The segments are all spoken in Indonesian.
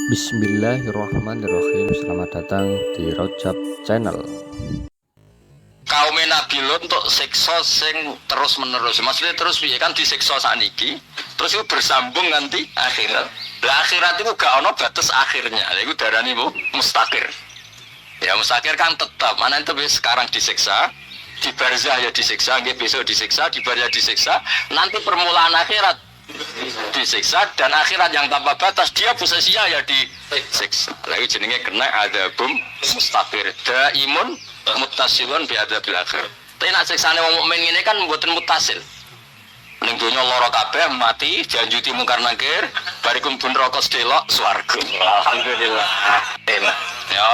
Bismillahirrahmanirrahim. Selamat datang di Rojab Channel. Kaum Nabi Lut untuk siksa sing terus menerus. Maksudnya terus piye kan disiksa sakniki, terus itu bersambung nanti akhirat. Lah akhirat itu gak ono batas akhirnya. Lha iku darani Bu mustaqir. Ya mustaqir kan tetap. Mana itu sekarang disiksa, di barzah ya disiksa, nggih besok disiksa, di barzah disiksa, nanti permulaan akhirat disiksa dan akhirat yang tanpa batas dia posisinya ya disiksa. Lalu jenenge kena adzabum mustaqir daimun muttasilun bi adzabil akhir. Tapi nek siksane wong mukmin ngene kan mboten muttasil. Ning donya lara kabeh mati janjuti mungkar nakir barikum bun rokok delok swarga. Alhamdulillah. Enak. Ya.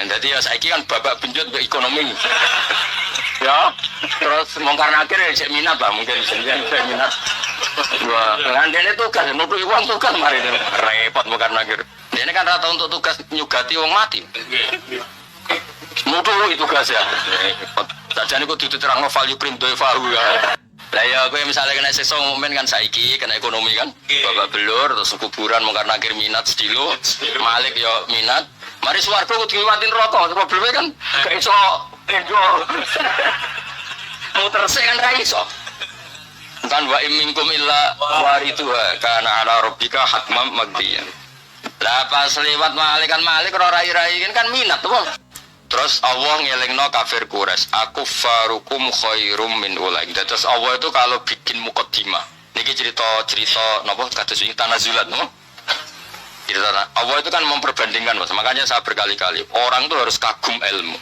Jadi ya saiki kan babak benjut ke ekonomi. Ya. Terus mungkar nakir ya cek minat lah mungkin jenengan minat. Wah, ngandene tugas, nutuki wong tugas mari repot bukan nakir. Ini kan rata untuk tugas nyugati wong mati. Nutuki tugas ya. Sajane kok diterangno value print do value ya. Lah ya kowe misale kena siksa mukmin kan saiki kena ekonomi kan. Babak belur terus kuburan mungkar nakir minat sedilo, Malik ya minat. Mari swarga kudu ngliwatin neraka, probleme kan gak iso enjoy. Muter sik kan ra iso. Kan wa minkum illa warithuha kana ala rabbika hatman maqdiyan. Lah pas lewat Malik ora rai-rai kan minat to. Terus Allah ngelingno kafir Quraisy, aku farukum khairum min ulaik. Terus Allah itu kalau bikin mukaddimah. Niki cerita napa kados iki tanazulat no. Allah itu kan memperbandingkan Mas. Makanya saya berkali-kali orang itu harus kagum ilmu.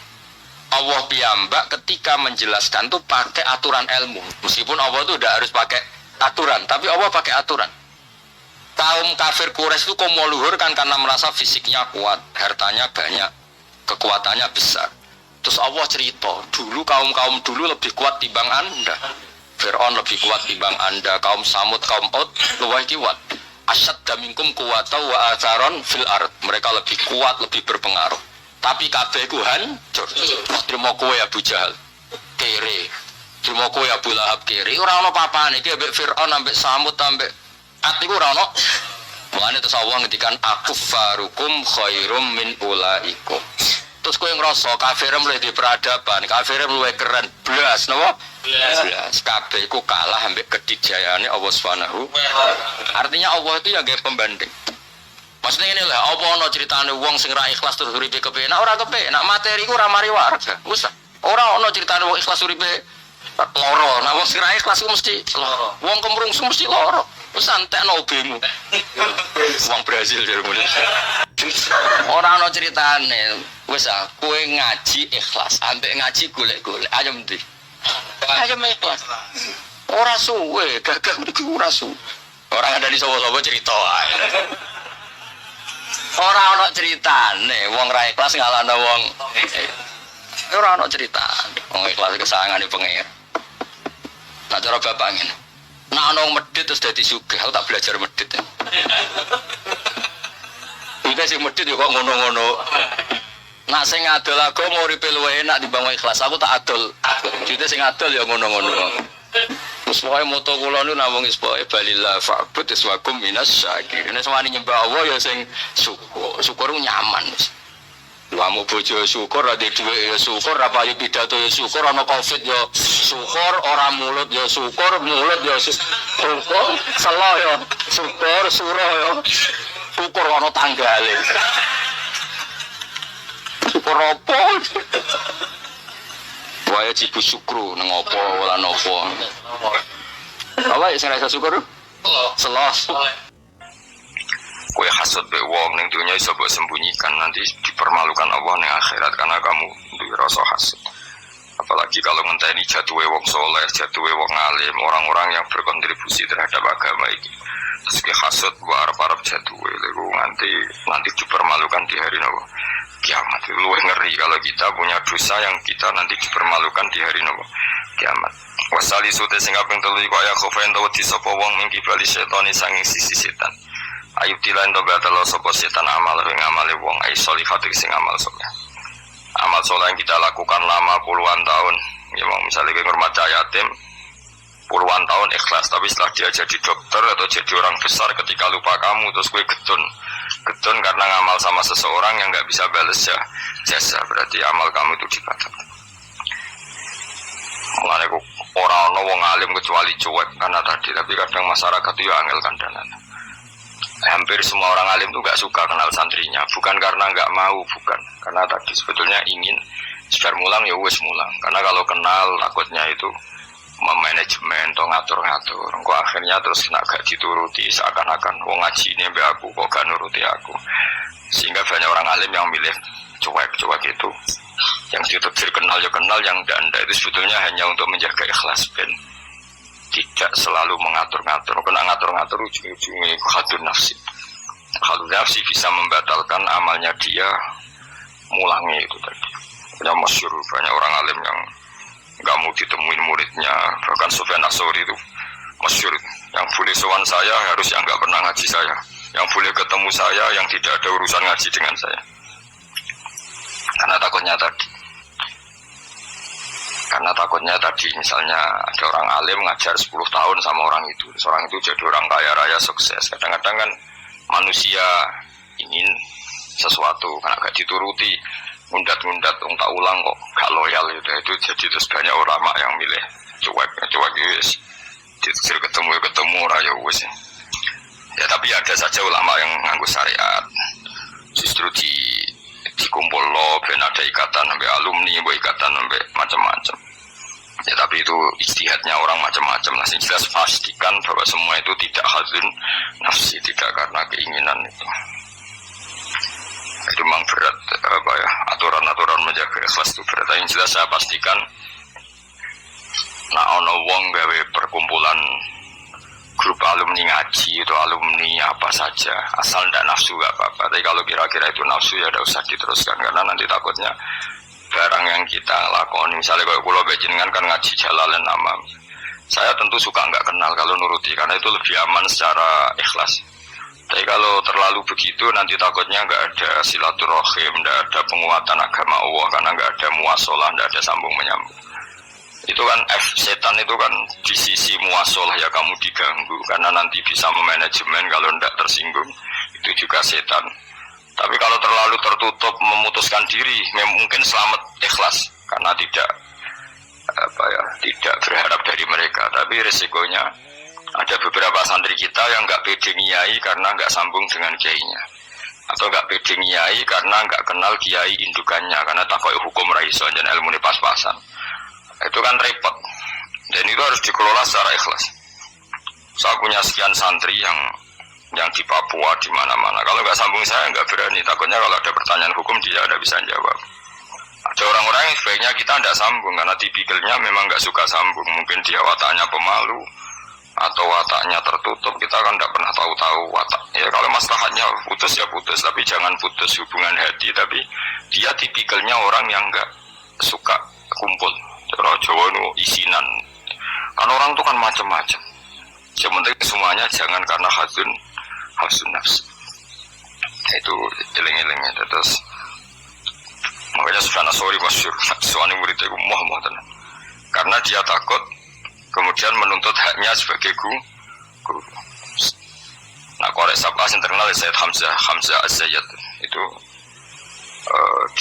Allah piyambak ketika menjelaskan tuh pakai aturan ilmu. Meskipun Allah itu tidak harus pakai aturan, tapi Allah pakai aturan. Kaum kafir Quraisy itu komo luhur kan karena merasa fisiknya kuat, hartanya banyak, kekuatannya besar. Terus Allah cerita, dulu kaum dulu lebih kuat timbang Anda. Fir'aun lebih kuat timbang Anda, kaum Samud, kaum Ud lebih kuat. Asyadda minkum quwwatan wa atharon fil ard. Mereka lebih kuat, lebih berpengaruh. Tapi kabeh ku hancur. Trimo kowe Abu Jahal kere. Trimo kowe Abu Lahab kere. Ora ono papane iki ambek Firaun ambek Samud ambek ati ku ora ono. Mulane terus Allah ngendikan aku farukum khairum min ulaikum. Terus kowe ngrasa kafir mulai di peradaban, kafir luwih keren blas napa? Blas. Kabeh iku kalah ambek kedijayane Allah Subhanahu. Artinya Allah itu ya gawe pembanding. Maksudnya ini lah, apa ono ceritane wong sing ra ikhlas terus uripe kepenak ora kepenak, materi ku ora mari warga. Wis ora ono ceritane wong ikhlas uripe lara. Nah wong sing ra ikhlas ku mesti lara. Wong kemrungsu mesti lara. Wis antekno obemu. Wong Brazil jarene. Ora ono ceritane. Wis kowe ngaji ikhlas, ambek ngaji golek-golek. Ayo mesti. Ayo ikhlas. Ora suwe, gagah niku ora suwe. Ora ada di sapa-sapa cerita ae. Ora ana ceritane wong ra ikhlas ngalahno wong. Ora ana ceritane wong ikhlas kesayangane pengen. Nak cara bapak ngene. Nak ana wong medhit terus dadi sugih, aku tak belajar medhit. Iki sing medhit yo kok ngono-ngono. Nak sing adol agama uripe luwih enak timbang ikhlas, aku tak adol. Jute sing adol ya ngono-ngono. Terus wae moto kula niku namung ispoe balillah fa'bud iswakum minas syakirin. Nek sampeyan nyembah Allah ya sing syukur. Syukur nyaman. Wamu bojo syukur, ade dhuwit ya syukur, ra payu pidato ya syukur, ana Covid ya syukur, ora mulut ya syukur, mulut ya syukur, selo ya syukur, surah ya syukur ana tanggale. Syukur apa? Wae cipu syukru nang apa lan apa. Apa sing rasa syukur? Selos. Kowe hasud be wong ning dunya iso mbok sembunyikan nanti dipermalukan Allah ning akhirat karena kamu duwe rasa hasud. Apalagi kalau ngenteni jatuhe wong soleh, jatuhe wong alim, orang-orang yang berkontribusi terhadap agama ini. Terus ke hasud wa arep-arep jatuhe lho nanti dipermalukan di hari nopo kiamat. Luwih ngeri kalau kita punya dosa yang kita nanti dipermalukan di hari nopo kiamat. Wasali sute sing kaping 3 iku aya khofen to wedi sapa wong ning kibali setan sanging sisi setan. Ayub dilan to batalo sapa setan amal ing amale wong ai sholihat sing amal saleh. Amal saleh yang kita lakukan lama puluhan tahun. Ya mau misalnya kowe ngurmat yatim puluhan tahun ikhlas, tapi setelah dia jadi dokter atau jadi orang besar ketika lupa kamu terus kowe getun Getun karena ngamal sama seseorang yang nggak bisa balas ya jasa, berarti amal kamu itu dibatalkan. Mulane kok ora ana wong alim kecuali cuek karena tadi, tapi kadang masyarakat itu ya angel kandanan. Hampir semua orang alim itu nggak suka kenal santrinya, bukan karena nggak mau, bukan karena tadi sebetulnya ingin sekedar mulang ya wes mulang, karena kalau kenal takutnya itu memanajemen atau ngatur-ngatur, kok akhirnya terus gak dituruti seakan-akan wong ngaji ini mbak aku kok gak nuruti aku, sehingga banyak orang alim yang milih cuek itu, yang ditetir kenal ya kenal, yang anda itu sebetulnya hanya untuk menjaga ikhlas ben tidak selalu mengatur-ngatur. Kena ngatur-ngatur ujung-ujungnya hadun nafsi. Hadun nafsi bisa membatalkan amalnya dia, mulangi itu tadi. Yang masyhur banyak orang alim yang nggak mau ditemuin muridnya, bahkan Sufyan Ats-Tsauri itu masyhur. Yang boleh sowan saya harus yang nggak pernah ngaji saya, yang boleh ketemu saya yang tidak ada urusan ngaji dengan saya. Karena takutnya tadi misalnya ada orang alim ngajar 10 tahun sama orang itu jadi orang kaya raya sukses. Kadang-kadang kan manusia ingin sesuatu karena gak dituruti, ngundat tak ulang kok gak loyal itu jadi terus banyak ulama yang milih cuek wis ditetir ketemu raya wis ya. Tapi ada saja ulama yang nganggo syariat justru dikumpul lo ben ada ikatan sampai alumni, ikatan sampai macam-macam ya. Tapi itu ijtihadnya orang macam-macam. Nah, yang jelas pastikan bahwa semua itu tidak hazun nafsi, tidak karena keinginan itu memang berat aturan-aturan menjaga ikhlas itu berat. Yang jelas saya pastikan nah ono wong gawe perkumpulan grup alumni ngaji itu alumni apa saja asal ndak nafsu gak apa-apa, tapi kalau kira-kira itu nafsu ya udah usah diteruskan, karena nanti takutnya barang yang kita lakoni, misalnya kalau pulau Bejengan kan ngaji Jalalain Amam, saya tentu suka nggak kenal kalau nuruti karena itu lebih aman secara ikhlas. Tapi kalau terlalu begitu nanti takutnya nggak ada silaturahim, nggak ada penguatan agama Allah, karena nggak ada muasalah, nggak ada sambung menyambung. Itu kan setan itu kan di sisi muasalah ya kamu diganggu, karena nanti bisa memanajemen, kalau tidak tersinggung itu juga setan. Tapi kalau terlalu tertutup memutuskan diri, mungkin selamat ikhlas karena tidak berharap dari mereka. Tapi resikonya ada beberapa santri kita yang nggak pede ngiyai karena nggak sambung dengan kiainya, atau nggak pede ngiyai karena nggak kenal kiai indukannya, karena takut hukum raiso dan ilmu ini pas-pasan. Itu kan repot, dan itu harus dikelola secara ikhlas. Saya punya sekian santri yang di Papua, di mana-mana. Kalau nggak sambung saya nggak berani, takutnya kalau ada pertanyaan hukum dia ada bisa jawab. Ada orang-orang yang sebaiknya kita tidak sambung karena tipikalnya memang nggak suka sambung. Mungkin dia wataknya pemalu atau wataknya tertutup, kita kan tidak pernah tahu watak. Ya kalau maslahatnya putus ya putus, tapi jangan putus hubungan hati. Tapi dia tipikalnya orang yang nggak suka kumpul. Jawa itu isinan. Kan orang itu kan macam-macam. Yang penting semuanya jangan karena hazun nafsi. Itu eling-elingnya. Terus makanya Sufyan Ats-Tsauri masyhur, suami muridnya muah tenan. Karena dia takut kemudian menuntut haknya sebagai guru. Nah, korek sabah yang terkenal Sayyid Hamzah Az-Zayyad itu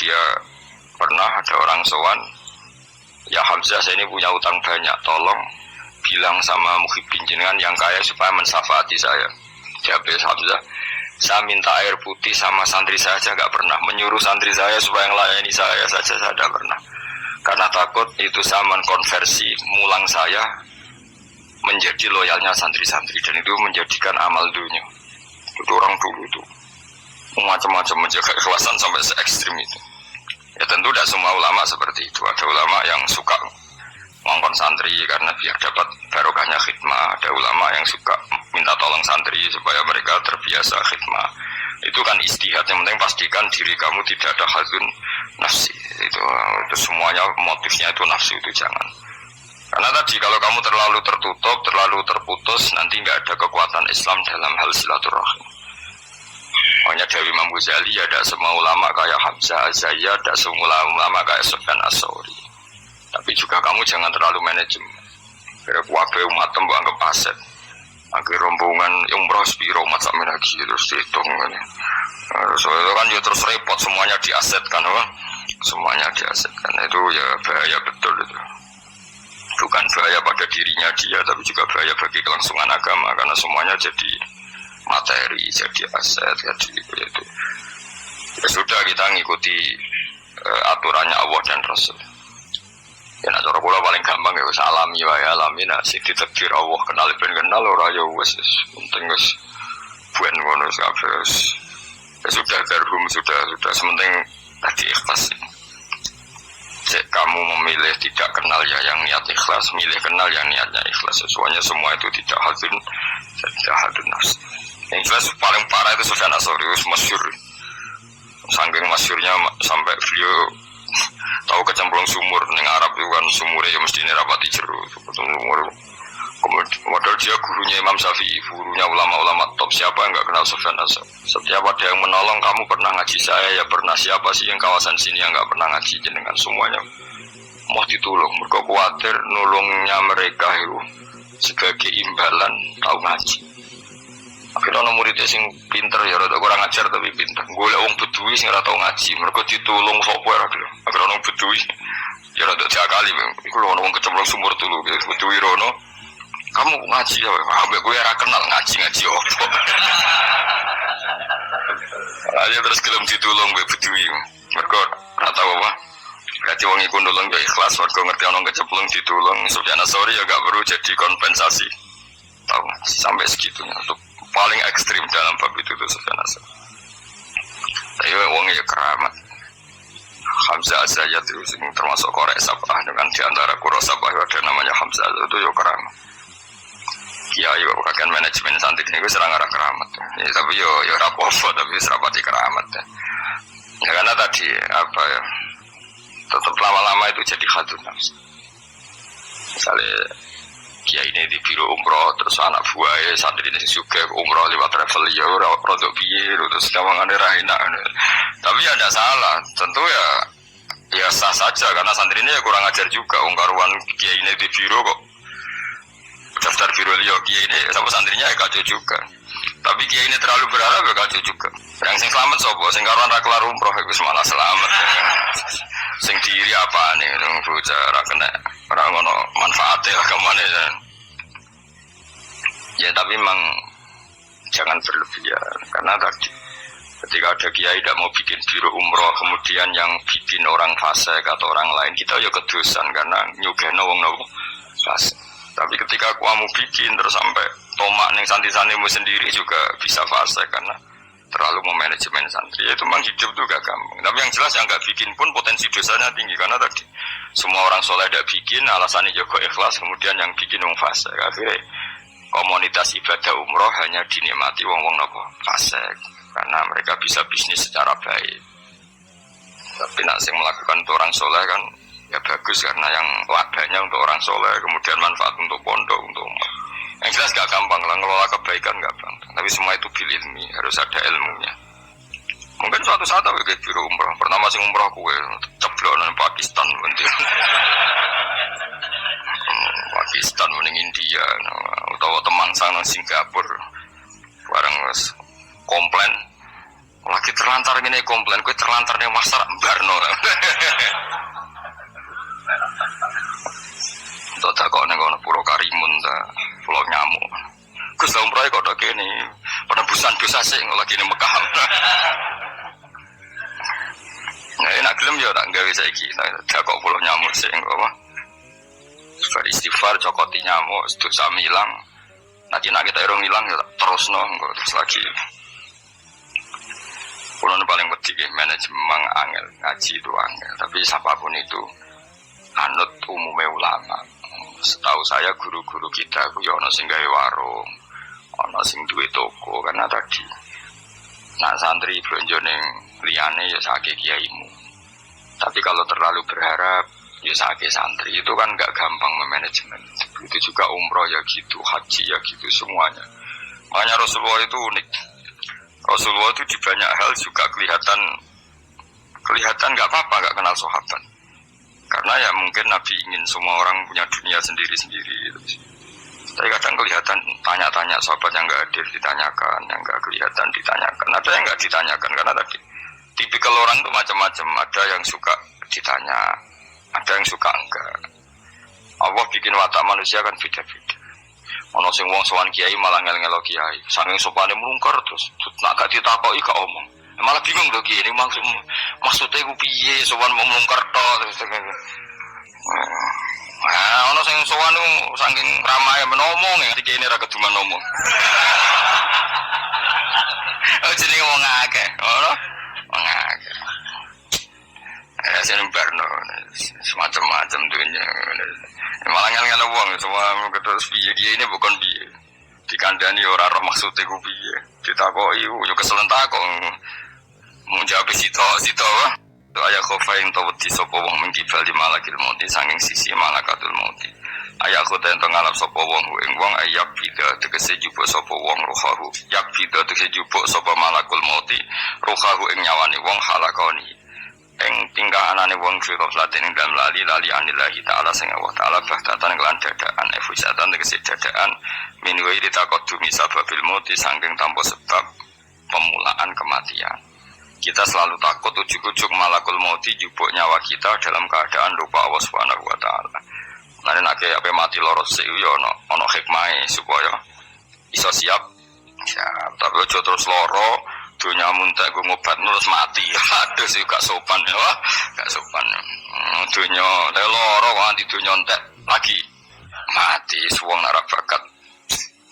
dia pernah ada orang sowan, ya Hamzah saya ini punya utang banyak, tolong bilang sama muhibbin jenengan yang kaya supaya mensyafaati saya. Jawab Hamzah, saya minta air putih sama santri saya aja nggak pernah, menyuruh santri saya supaya melayani saya saja saya tidak pernah, karena takut itu saya mengkonversi mulang saya menjadi loyalnya santri-santri, dan itu menjadikan amal dunia. Itu orang dulu itu macam-macam menjaga ikhlasan sampai se ekstrim itu. Ya tentu tidak semua ulama seperti itu. Ada ulama yang suka ngongkon santri karena biar dapat barokahnya khidmah. Ada ulama yang suka minta tolong santri supaya mereka terbiasa khidmah. Itu kan istihad. Yang penting pastikan diri kamu tidak ada hazun nafsi. Itu semuanya motifnya itu nafsu, itu jangan. Karena tadi kalau kamu terlalu tertutup, terlalu terputus, nanti nggak ada kekuatan Islam dalam hal silaturahim. Makanya dari Imam Ghazali ada semua ulama kayak Hamzah Az-Zayyad, ada semua ulama kayak Sufyan Ats-Tsauri. Tapi juga kamu jangan terlalu manajemen. Karena kuwabe umat tembok anggap aset. akhir rombongan umroh sepiro mat sampe lagi terus dihitung kan. Soalnya kan ya terus repot semuanya diasetkan apa? Semuanya diasetkan itu ya bahaya betul itu. Bukan bahaya pada dirinya dia tapi juga bahaya bagi kelangsungan agama karena semuanya jadi materi, jadi aset, jadi itu. Ya sudah kita ngikuti aturannya Allah dan Rasul. Ya nak cara kula paling gampang ya wis alami wae alami nak sing ditakdir Allah kenal ben kenal ora ya wis penting wis buen ngono kabeh. Ya sudah darhum sudah sementing tadi ikhlas. Cek kamu memilih tidak kenal ya yang niat ikhlas, milih kenal yang niatnya ikhlas. Semuanya semua itu tidak hadun nafs. Yang jelas paling parah itu Sufyan Ats-Tsauri masyhur. Saking masyhurnya sampai beliau tahu kecemplung sumur ning Arab itu kan sumurnya ya mesti rapati jero sumur. Kemudian dia gurunya Imam Syafi'i, gurunya ulama-ulama top. Siapa yang nggak kenal Sufyan Ats-Tsauri? Setiap ada yang menolong, kamu pernah ngaji saya ya pernah. Siapa sih yang kawasan sini yang nggak pernah ngaji jenengan semuanya mau ditolong. Mereka khawatir nolongnya mereka itu sebagai imbalan tahu ngaji. Akhirnya orang muridnya sing pinter ya rada kurang ajar tapi pinter. Golek wong Bedui sing ora tau ngaji, mergo ditulung sapa ora gelem. Akhirnya orang Bedui ya rada diakali, iku lho wong kecemplung sumur tulu, Bedui rono. Kamu ngaji ya, ambek kowe ora kenal ngaji opo. Aja terus gelem ditulung mbek Bedui. Mergo ora tau apa. Berarti wong iku nulung ya ikhlas, mergo ngerti ana kecemplung ditulung. Sufyan Ats-Tsauri ya gak perlu jadi kompensasi. Tahu sampai segitunya untuk paling ekstrim dalam bab itu tuh Sufyan Ats-Tsauri. Tapi wong ya keramat. Hamzah Az-Zayyat itu termasuk korek sabah dengan diantara kuro sabah ada namanya Hamzah itu ya keramat. Kiai bahkan manajemen santri ini serang arah keramat. Ya, tapi yo rapopo tapi serapati keramat. Ya karena tadi apa ya tetap lama-lama itu jadi hadun nafs. Misalnya kiai ini di biro umroh terus anak buahnya santri ini juga umroh lewat travel ya produk biaya terus kawangannya enak. Tapi ya tidak salah tentu ya sah saja karena santri ini ya kurang ajar juga ungkaruan kiai ini di biro kok daftar biro liyo kiai ini sama santrinya ya kacau juga. Tapi kiai ini terlalu berharap ya kacau juga. Yang sing selamat sopo sing karuan ra kelar umroh itu malah selamat. Sing diri apa nih bocah ra kena ora ngono manfaate lah kemana ya. Ya tapi memang jangan berlebihan karena tadi ketika ada kiai tidak mau bikin biro umroh kemudian yang bikin orang fasik atau orang lain kita ya kedosan karena nyugeno wong nopo fasik. Tapi ketika kamu bikin terus sampai tomak neng santri-santrimu sendiri juga bisa fase karena terlalu memanajemen santri. Itu memang hidup tuh gak gampang. Tapi yang jelas yang gak bikin pun potensi dosanya tinggi karena tadi semua orang soleh tidak bikin alasannya juga ikhlas kemudian yang bikin wong fase. Akhirnya komunitas ibadah umroh hanya dinikmati wong-wong nopo fase karena mereka bisa bisnis secara baik. Tapi nak sing melakukan untuk orang soleh kan ya bagus karena yang wadahnya untuk orang soleh kemudian manfaat untuk pondok untuk umat. Yang jelas gak gampang lah ngelola kebaikan gak gampang tapi semua itu bililmi harus ada ilmunya. Mungkin suatu saat aku ke biro umroh pertama sing umroh kue ceblonan Pakistan penting Pakistan mending India atau teman sang Singapura bareng komplain lagi terlantar gini komplain kue terlantar nih masar Barno untuk tak kau nengono Pulau Karimun ta Pulau Nyamuk. Gus umroh kok tak kene penebusan dosa sing lagi ning Mekah. Nah, enak gelem yo tak gawe saiki tak kok Pulau Nyamuk sing apa. Beristighfar cokoti nyamuk dosa milang. Nanti kita irung ilang ya terusno engko terus lagi. Kulo paling wedi manajemen angel ngaji itu angel tapi siapapun itu anut umumnya ulama. Setahu saya guru-guru kita ku ya ana sing gawe warung, ana sing duwe toko karena tadi nak santri blonjo ning liyane ya sakake kiaimu. Tapi kalau terlalu berharap ya sakake santri itu kan enggak gampang memanajemen. Itu juga umroh ya gitu, haji ya gitu semuanya. Makanya Rasulullah itu unik. Rasulullah itu di banyak hal juga kelihatan enggak apa-apa enggak kenal sahabat. Karena ya mungkin Nabi ingin semua orang punya dunia sendiri-sendiri gitu. Tapi kadang kelihatan tanya-tanya sahabat yang nggak hadir ditanyakan, yang nggak kelihatan ditanyakan. Ada yang nggak ditanyakan karena tadi tipikal orang itu macam-macam. Ada yang suka ditanya, ada yang suka enggak. Allah bikin watak manusia kan beda-beda. Ono sing wong sowan kiai malah ngel-ngelo kiai, saking sopane mlungker terus nak gak ditakoki gak omong. Malah bingung lho kiai ini maksudnya ku piye sowan mau mlungker tok terus. Nah, ono sing sowan saking ramae menomong ya iki ini ra keduman ngomong. Oh jenenge wong akeh, ngono. Wong akeh. Sing barno semacam-macam dunya. Malah ngel-ngel wong semua terus piye ini bukan piye. Dikandani ora roh maksude ku piye. Ditakoki yo keselen takok. Mun jawab sito ayah khofain tawati sapa wong mengkibal di malakil mauti sanging sisi malakatul mauti. Ayah khoten to ngalap sapa wong ing wong ayak bida tegese jupuk sapa wong ruhahu. Yak bida tegese jupuk sapa malakul mauti ruhahu ing nyawane wong halakoni. Ing tingkah anane wong sira laten ing dalem lali anillahi taala sing Allah taala bahtatan kelan dadaan efusatan tegese dadaan minwi ditakodumi sababil mauti sanging tanpa sebab pemulaan kematian. Kita selalu takut ujuk-ujuk malakul mauti jupuk nyawa kita dalam keadaan lupa Allah Subhanahu wa taala. Lan nek ape mati loro sik yo ono hikmahe supaya iso siap. Tapi aja terus loro dunya muntek go ngobat terus mati. Aduh sih gak sopan ya. Gak sopan. Dunya loro kok anti dunya entek lagi mati suwung ora bakat.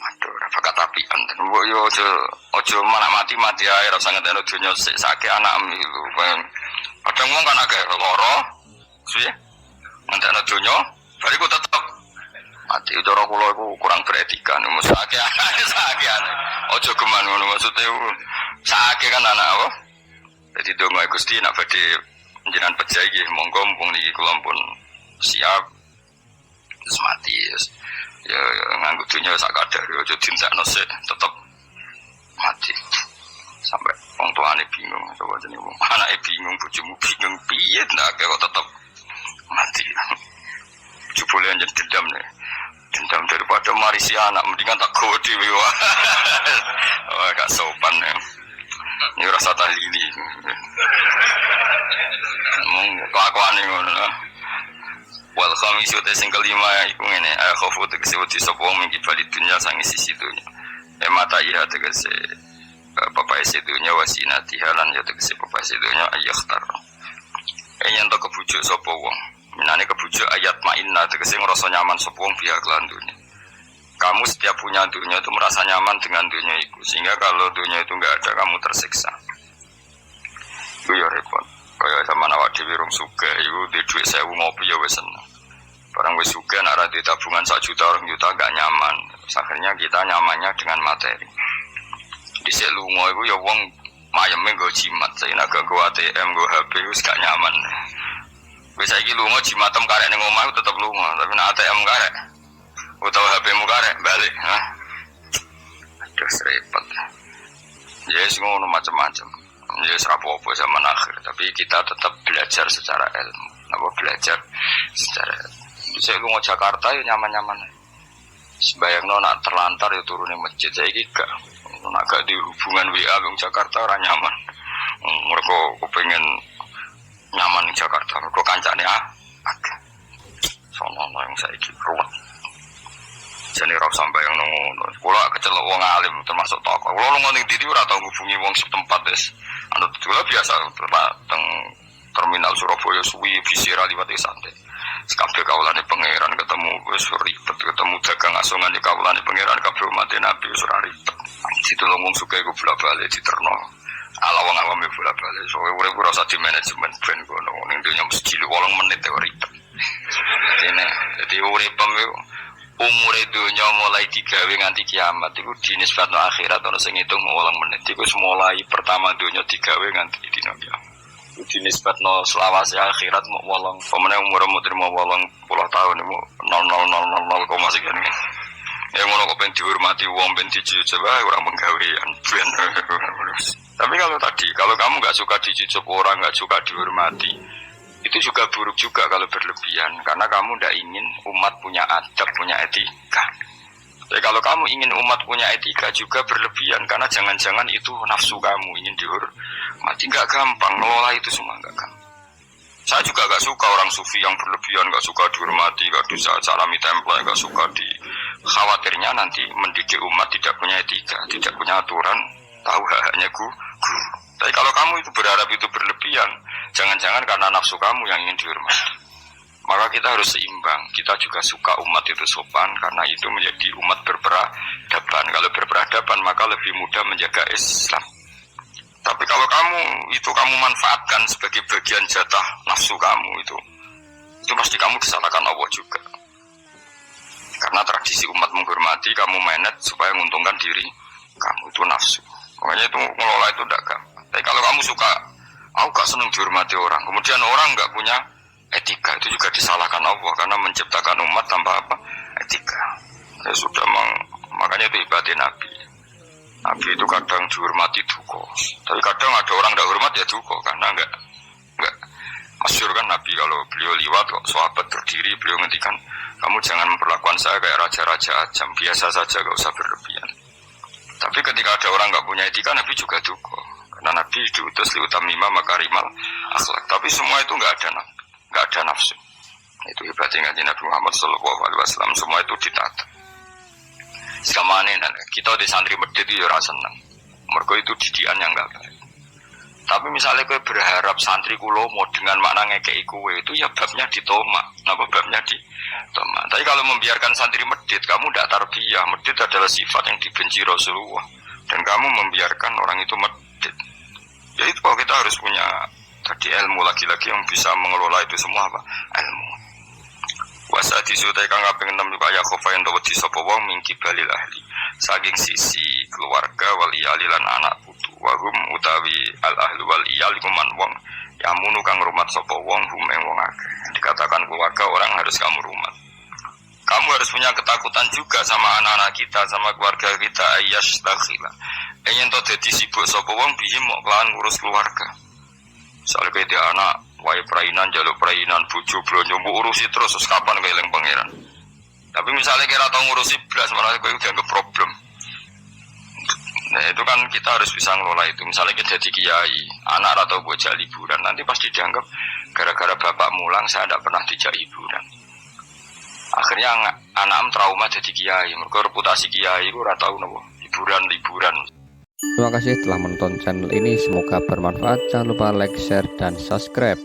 Aduh, bakat apian. Mbok yo aja mati ae ora sanget ana donya sakake anak lho. Kadang wong kan akeh lara. Piye? Antara donya, bariku tetep mati cara kula iku kurang beretika. Mesake sakake aneh. Aja geman ngono maksude sakake kan anak apa? Dadi donga Gusti nek badhe njenengan pejah iki monggo mumpung niki kula pun siap. Terus mati ya nganggo dunya sak kadar aja dintekno sik tetep mati sampai wong tuane bingung coba jenenge wong anake bingung bojomu bingung piye ndak kok tetep mati jebule anjen dendam daripada marisi anak mendingan tak gowo dhewe wah gak sopan ya ini rasa talili mung kelakuane ngono wal khamisu sing kelima iku ngene khofu tegese wedi sapa wong iki bali dunya sange sisi dunya mata iya tegese bapak isi dunya wasinati halan ya tegese bapak isi dunya ayakhtar yen to kebujuk sapa wong minane kebujuk ayat mainna tegese ngrasa nyaman sapa wong pihak lan dunya kamu setiap punya dunya itu merasa nyaman dengan dunya itu sehingga kalau dunya itu enggak ada kamu tersiksa itu ya repot kaya sama awak dhewe rung sugih iku di dhuwit 1000 ngopi ya wis seneng. Barang wis sugih nek ora di tabungan 1 juta 2 juta gak nyaman. Akhirnya kita nyamannya dengan materi. Dhisik lunga iku ya wong mayeme nggo jimat, nek nggo ATM nggo HP wis gak nyaman. Wis saiki lunga jimatem karek ning omah tetep lunga, tapi nek ATM karek utawa HP-mu karek balik, ha. Aduh repot. Ya wis ngono macam-macam. Ya serapopo zaman akhir, tapi kita tetap belajar secara ilmu. Apa belajar secara ilmu. Saya lu mau Jakarta ya nyaman-nyaman. Sebayangno nak terlantar ya turunin masjid. Saya gak, nak gak di hubungan WA dengan Jakarta orang nyaman. Mereka pengen nyaman di Jakarta. Mereka kancane agak. Sono yang saya ruwet. Jadi rasa sampai yang nunggu, kalau kecelok wong alim termasuk tokoh, kalau nunggu ning didi ora tau ngubungi wong setempat des, anu dulu biasa teng terminal Surabaya suwi bisira liwat santai, kabeh kawulane pangeran ketemu wis ribet, ketemu dagang asongan di kawulane pangeran kabeh umat Nabi wis ora ribet, situ wong suka iku bola-bali diterno, ala wong awame bola-bali, so urip ora usah di manajemen ben ngono, ning dunya mesti 8 menit ya ribet, jadi urip umur dunya mulai digawe nganti kiamat iku dinisbatno akhirat ana sing ngitung 8 menit iku mulai pertama dunya digawe nganti dina kiamat iku dinisbatno selawase akhirat mau 8 pemene umur terima 80 tahun iku 0000 sekian ya ngono kok ben dihormati wong ben dijujuk ora menggawean ben tapi kalau kamu enggak suka dijujuk orang enggak suka dihormati itu juga buruk juga kalau berlebihan karena kamu tidak ingin umat punya adab, punya etika. Tapi kalau kamu ingin umat punya etika juga berlebihan, karena jangan-jangan itu nafsu kamu ingin dihormati, nggak gampang ngelola itu semua, nggak gampang. Saya juga nggak suka orang sufi yang berlebihan, nggak suka dihormati, nggak bisa salami tempel, nggak suka di khawatirnya nanti mendidik umat tidak punya etika, tidak punya aturan, tahu hanya guru. Tapi kalau kamu itu berharap itu berlebihan, jangan-jangan karena nafsu kamu yang ingin dihormati. Maka kita harus seimbang. Kita juga suka umat itu sopan, karena itu menjadi umat berperadaban. Kalau berperadaban maka lebih mudah menjaga Islam. Tapi kalau kamu manfaatkan sebagai bagian jatah nafsu kamu, itu pasti kamu disalahkan Allah juga. Karena tradisi umat menghormati, kamu manage supaya menguntungkan diri kamu, itu nafsu. Makanya itu ngelola itu tidak gampang. Tapi kalau kamu suka, aku gak senang dihormati orang, kemudian orang gak punya etika, itu juga disalahkan Allah, karena menciptakan umat tanpa apa? Etika. Ya sudah, makanya itu ibadah Nabi. Nabi itu kadang dihormati duko, tapi kadang ada orang tidak hormat ya duko, karena enggak masyhur kan Nabi kalau beliau liwat kok sahabat berdiri, beliau ngendikan, kamu jangan memperlakukan saya kayak raja-raja ajam, biasa saja, gak usah berlebihan. Tapi ketika ada orang nggak punya etika, Nabi juga duko, karena Nabi diutus liutamima makarimal akhlak. Tapi semua itu nggak ada nafsu. Itu hebatnya Nabi Muhammad SAW. Semua itu ditata. Sekarang kita di santri medit itu rasa senang. Mereka itu didikan yang nggak baik. Tapi misalnya kau berharap santri kulo mau dengan makna ngekei kue, itu ya babnya ditoma. Napa babnya ditoma. Tapi kalau membiarkan santri medit, kamu tidak tarbiyah. Medit adalah sifat yang dibenci Rasulullah, dan kamu membiarkan orang itu medit. Ya itu kalau kita harus punya tadi ilmu lagi-lagi yang bisa mengelola itu semua, apa? Ilmu. Wasa disutai kang kaping 6 kaya khofain dawati sapa wong mingki balil ahli. Saking sisi keluarga wali ali lan anak putu. Wahum utawi al ahli wal iyal iku man wong yamunu kang rumat sapa wong hum ing wong akeh. Dikatakan keluarga orang harus kamu rumat. Kamu harus punya ketakutan juga sama anak-anak kita, sama keluarga kita, ayyash dakhila. Ingin to dadi sibuk sapa wong bihim mok kelawan ngurus keluarga. Soal beda anak, wae perainan, jaluk perainan, bojo blonjo mbok urusi terus kapan kowe eling pangeran. Tapi misalnya kira tau ngurusi blas malah kowe dianggap problem. Nah itu kan kita harus bisa ngelola itu. Misalnya kita jadi kiai, anak atau bocah liburan, nanti pasti dianggap gara-gara bapak mulang saya tidak pernah dijak hiburan. Akhirnya anak trauma jadi kiai, mereka reputasi kiai itu ora tau nopo hiburan. Terima kasih telah menonton channel ini, semoga bermanfaat. Jangan lupa like, share, dan subscribe.